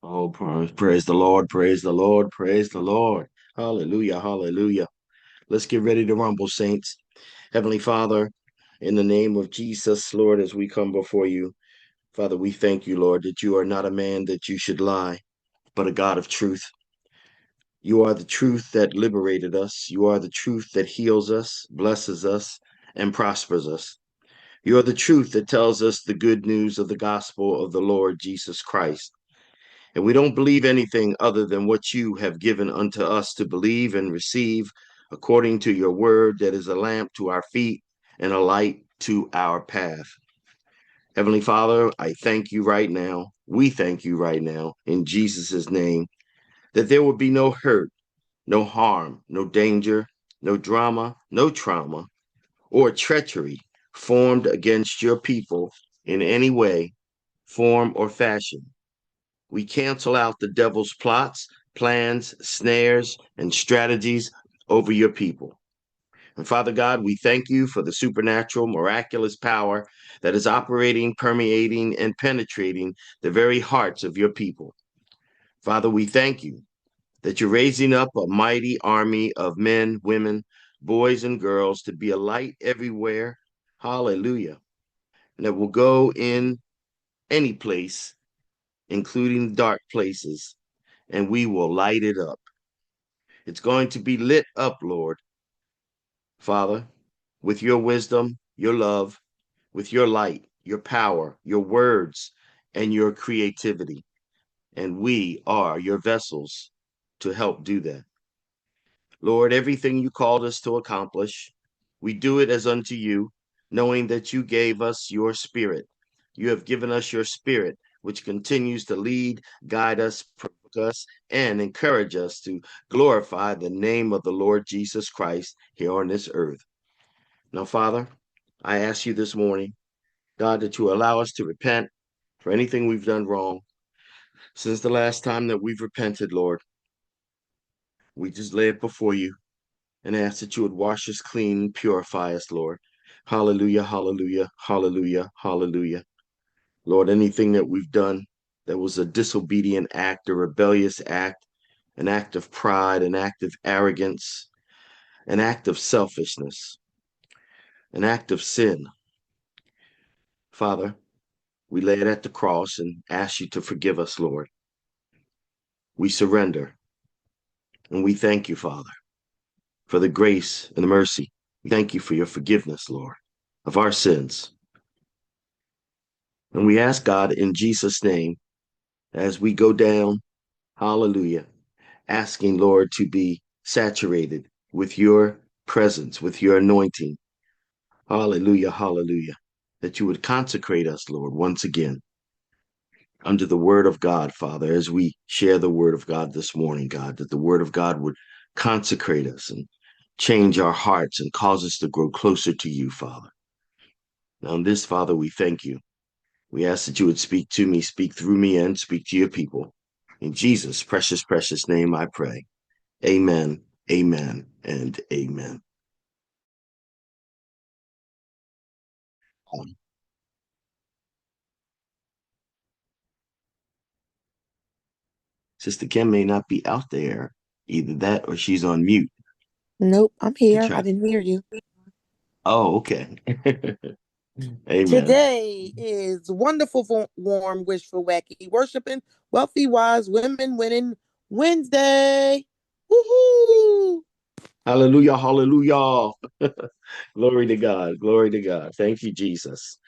Oh, praise the Lord, praise the Lord, praise the Lord. Hallelujah, hallelujah. Let's get ready to rumble, saints. Heavenly Father, in the name of Jesus, Lord, as we come before you, Father, we thank you, Lord, that you are not a man that you should lie, but a God of truth. You are the truth that liberated us. You are the truth that heals us, blesses us, and prospers us. You are the truth that tells us the good news of the gospel of the Lord Jesus Christ. And we don't believe anything other than what you have given unto us to believe and receive according to your word, that is a lamp to our feet and a light to our path. Heavenly Father, I thank you right now. We thank you right now in Jesus' name that there will be no hurt, no harm, no danger, no drama, no trauma, or treachery formed against your people in any way, form, or fashion. We cancel out the devil's plots, plans, snares, and strategies over your people. And Father God, we thank you for the supernatural, miraculous power that is operating, permeating, and penetrating the very hearts of your people. Father, we thank you that you're raising up a mighty army of men, women, boys, and girls to be a light everywhere. Hallelujah. And that will go in any place, including dark places, and we will light it up. It's going to be lit up, Lord, Father, with your wisdom, your love, with your light, your power, your words, and your creativity. And we are your vessels to help do that. Lord, everything you called us to accomplish, we do it as unto you, knowing that you gave us your spirit. You have given us your spirit, which continues to lead, guide us, provoke us, and encourage us to glorify the name of the Lord Jesus Christ here on this earth. Now, Father, I ask you this morning, God, that you allow us to repent for anything we've done wrong. Since the last time that we've repented, Lord, we just lay it before you and ask that you would wash us clean and purify us, Lord. Hallelujah, hallelujah, hallelujah, hallelujah. Lord, anything that we've done that was a disobedient act, a rebellious act, an act of pride, an act of arrogance, an act of selfishness, an act of sin, Father, we lay it at the cross and ask you to forgive us, Lord. We surrender and we thank you, Father, for the grace and the mercy. We thank you for your forgiveness, Lord, of our sins. And we ask God in Jesus' name, as we go down, hallelujah, asking, Lord, to be saturated with your presence, with your anointing. Hallelujah, hallelujah. That you would consecrate us, Lord, once again under the word of God, Father, as we share the word of God this morning, God, that the word of God would consecrate us and change our hearts and cause us to grow closer to you, Father. Now, in this, Father, we thank you. We ask that you would speak to me, speak through me, and speak to your people. In Jesus' precious, precious name, I pray. Amen, amen, and amen. Sister Kim may not be out there, either that or she's on mute. Nope, I'm Good here. I try. didn't hear you. Oh, okay. Amen. Today is wonderful, warm, wishful, wacky, worshiping, wealthy, wise, women winning Wednesday. Woohoo! Hallelujah, hallelujah. Glory to God, glory to God. Thank you, Jesus.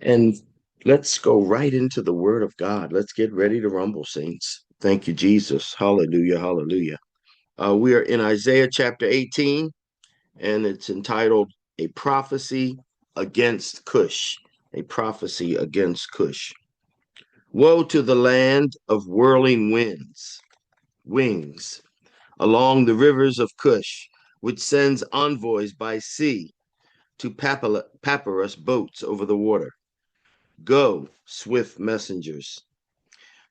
And let's go right into the word of God. Let's get ready to rumble, saints. Thank you, Jesus. Hallelujah, hallelujah. We are in Isaiah chapter 18, and it's entitled A Prophecy Against Cush. A Prophecy Against Cush. Woe to the land of whirling wings, along the rivers of Cush, which sends envoys by sea to papyrus boats over the water. Go, swift messengers,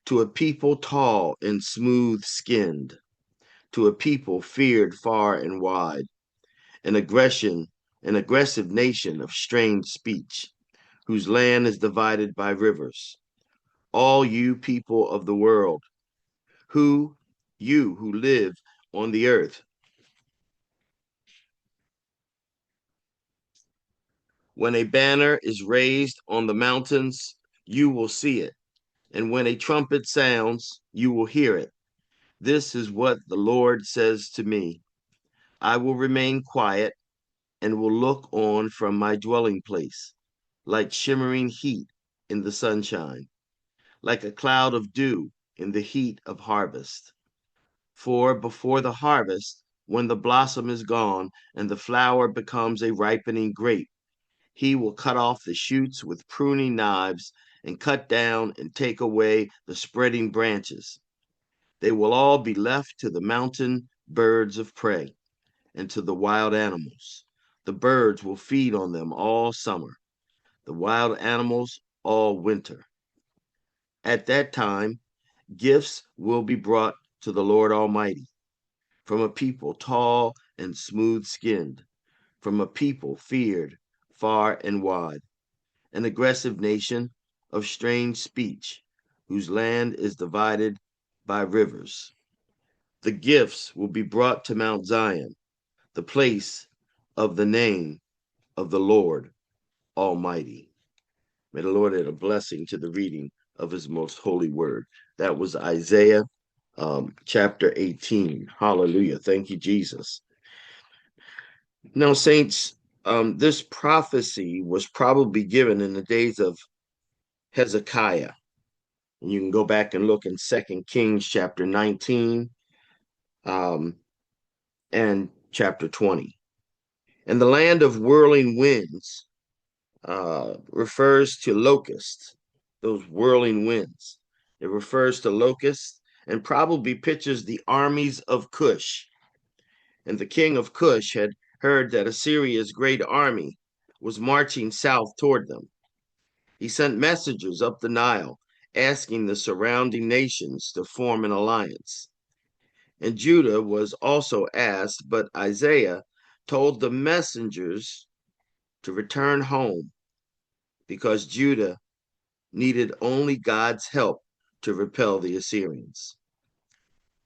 to a people tall and smooth skinned, to a people feared far and wide, an aggressive nation of strange speech, whose land is divided by rivers. all you people of the world, who live on the earth. When a banner is raised on the mountains, you will see it. And when a trumpet sounds, you will hear it. This is what the Lord says to me. I will remain quiet and will look on from my dwelling place, like shimmering heat in the sunshine, like a cloud of dew in the heat of harvest. For before the harvest, when the blossom is gone and the flower becomes a ripening grape, he will cut off the shoots with pruning knives and cut down and take away the spreading branches. They will all be left to the mountain birds of prey and to the wild animals. The birds will feed on them all summer, the wild animals all winter. At that time, gifts will be brought to the Lord Almighty from a people tall and smooth skinned, from a people feared far and wide, an aggressive nation of strange speech, whose land is divided by rivers. The gifts will be brought to Mount Zion, the place of the name of the Lord Almighty. May the Lord add a blessing to the reading of his most holy word. That was Isaiah chapter 18. Hallelujah. Thank you, Jesus. Now, saints, this prophecy was probably given in the days of Hezekiah. And you can go back and look in 2 Kings chapter 19 and chapter 20. And the land of whirling winds refers to locusts, those whirling winds. It refers to locusts and probably pictures the armies of Cush. And the king of Cush had heard that Assyria's great army was marching south toward them. He sent messengers up the Nile asking the surrounding nations to form an alliance. And Judah was also asked, but Isaiah told the messengers to return home because Judah needed only God's help to repel the Assyrians.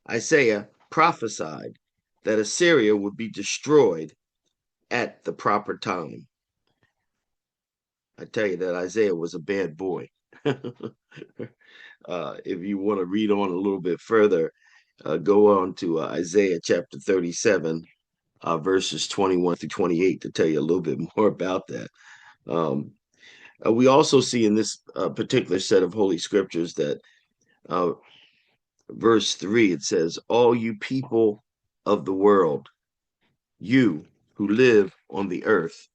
Isaiah prophesied that Assyria would be destroyed at the proper time. I tell you that Isaiah was a bad boy. If you want to read on a little bit further, go on to Isaiah chapter 37, verses 21 through 28 to tell you a little bit more about that. We also see in this particular set of Holy Scriptures that verse 3, it says, all you people of the world, you who live on the earth,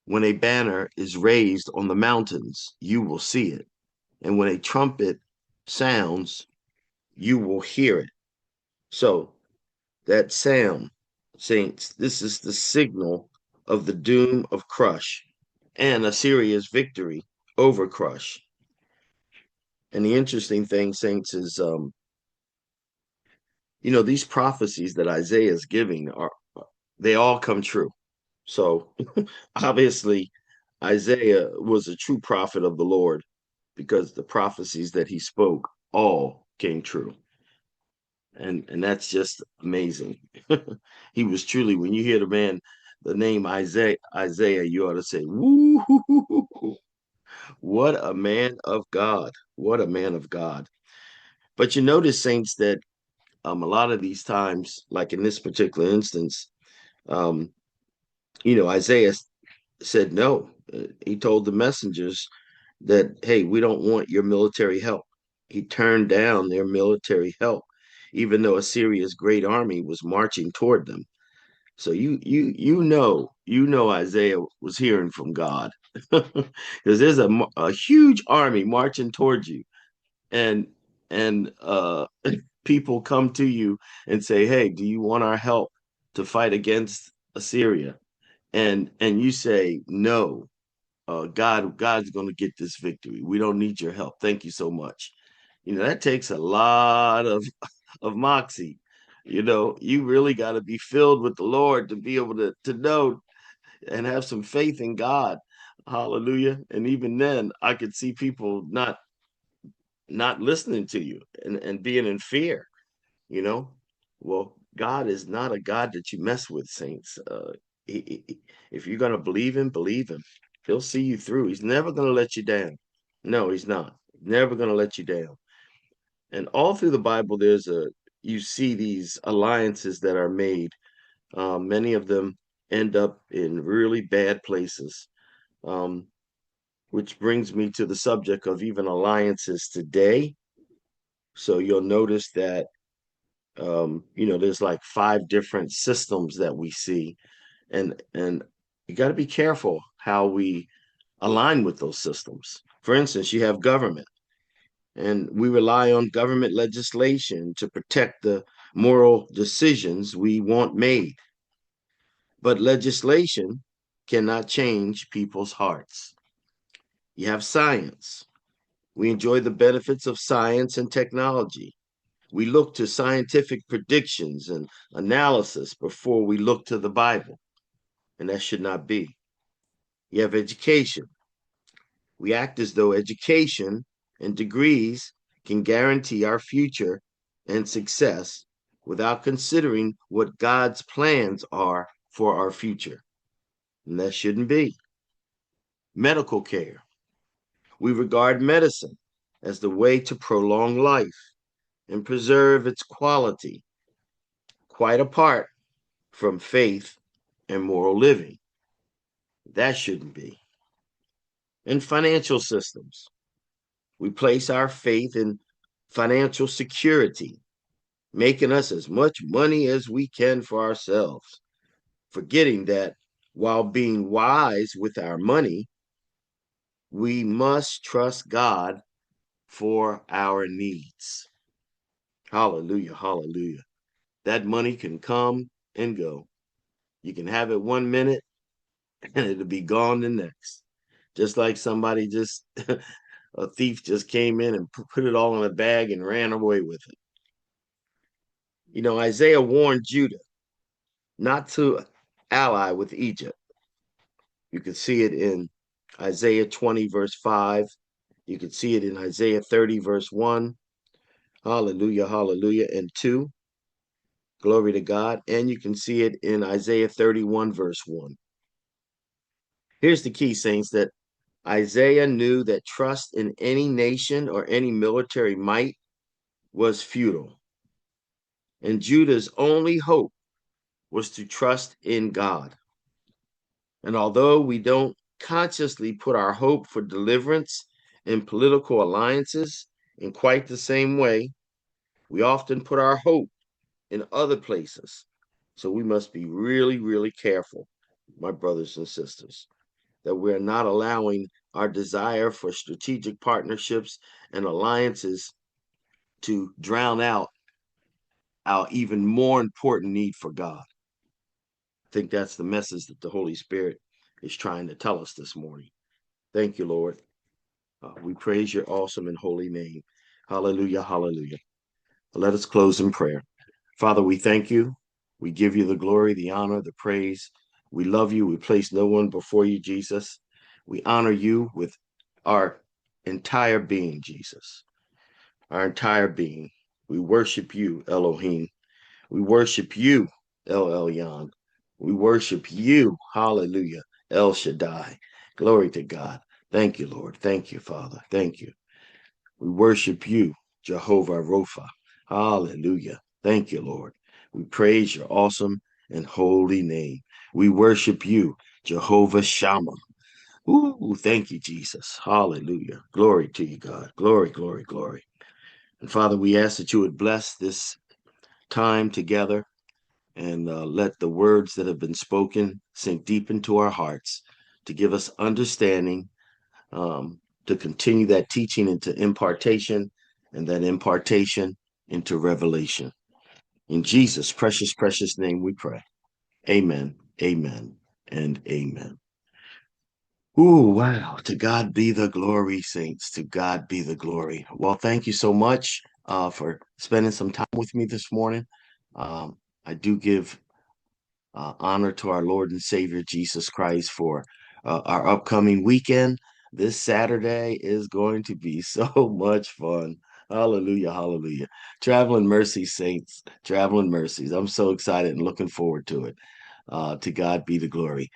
when a banner is raised on the mountains, you will see it. And when a trumpet sounds, you will hear it. So that sound, saints, this is the signal of the doom of Crush and Assyria's victory over Crush. And the interesting thing, saints, is these prophecies that Isaiah is giving they all come true. So obviously Isaiah was a true prophet of the Lord because the prophecies that he spoke all came true. And that's just amazing. He was truly, when you hear the name Isaiah, you ought to say, woo, what a man of God. What a man of God. But you notice, saints, that a lot of these times, like in this particular instance, um, Isaiah said no. He told the messengers that, hey, we don't want your military help. He turned down their military help, even though Assyria's great army was marching toward them. So you know Isaiah was hearing from God because there's a huge army marching towards you, and and people come to you and say, hey, do you want our help to fight against Assyria? And you say no. God's going to get this victory. We don't need your help. Thank you so much. That takes a lot of moxie. You really got to be filled with the Lord to be able to know and have some faith in God. Hallelujah. And even then, I could see people not not listening to you and being in fear, you know? Well, God is not a God that you mess with, saints. If you're going to believe him. He'll see you through. He's never going to let you down. No, he's not. Never going to let you down. And all through the Bible, you see these alliances that are made. Many of them end up in really bad places. Um, which brings me to the subject of even alliances today. So you'll notice that there's like 5 different systems that we see, and you got to be careful how we align with those systems. For instance, you have government, and we rely on government legislation to protect the moral decisions we want made. But legislation cannot change people's hearts. You have science. We enjoy the benefits of science and technology. We look to scientific predictions and analysis before we look to the Bible, and that should not be. You have education. We act as though education and degrees can guarantee our future and success without considering what God's plans are for our future, and that shouldn't be. Medical care. We regard medicine as the way to prolong life and preserve its quality, quite apart from faith and moral living. That shouldn't be. In financial systems, we place our faith in financial security, making us as much money as we can for ourselves, forgetting that while being wise with our money, we must trust God for our needs. Hallelujah, hallelujah. That money can come and go. You can have it 1 minute and it'll be gone the next. Just like somebody a thief just came in and put it all in a bag and ran away with it. Isaiah warned Judah not to ally with Egypt. You could see it in Isaiah 20, verse 5. You could see it in Isaiah 30, verse 1. Hallelujah, hallelujah, and 2. Glory to God. And you can see it in Isaiah 31, verse 1. Here's the key, saints, that Isaiah knew that trust in any nation or any military might was futile. And Judah's only hope was to trust in God. And although we don't consciously put our hope for deliverance in political alliances in quite the same way, we often put our hope in other places. So we must be really, really careful, my brothers and sisters, that we're not allowing our desire for strategic partnerships and alliances to drown out our even more important need for God. I think that's the message that the Holy Spirit is trying to tell us this morning. Thank you, Lord. We praise your awesome and holy name. Hallelujah, hallelujah. Let us close in prayer. Father, we thank you. We give you the glory, the honor, the praise. We love you. We place no one before you, Jesus. We honor you with our entire being, Jesus, our entire being. We worship you, Elohim. We worship you, El Elyon. We worship you, hallelujah, El Shaddai. Glory to God. Thank you, Lord. Thank you, Father. Thank you. We worship you, Jehovah Rapha. Hallelujah. Thank you, Lord. We praise your awesome and holy name. We worship you, Jehovah Shammah. Ooh, thank you, Jesus. Hallelujah. Glory to you, God. Glory, glory, glory. And Father, we ask that you would bless this time together and let the words that have been spoken sink deep into our hearts to give us understanding, to continue that teaching into impartation and that impartation into revelation. In Jesus' precious, precious name we pray. Amen, amen, and amen. Ooh, wow. To God be the glory, saints. To God be the glory. Well, thank you so much for spending some time with me this morning. I do give honor to our Lord and Savior Jesus Christ for our upcoming weekend. This Saturday is going to be so much fun. Hallelujah, hallelujah. Traveling mercies, saints, traveling mercies. I'm so excited and looking forward to it. To God be the glory.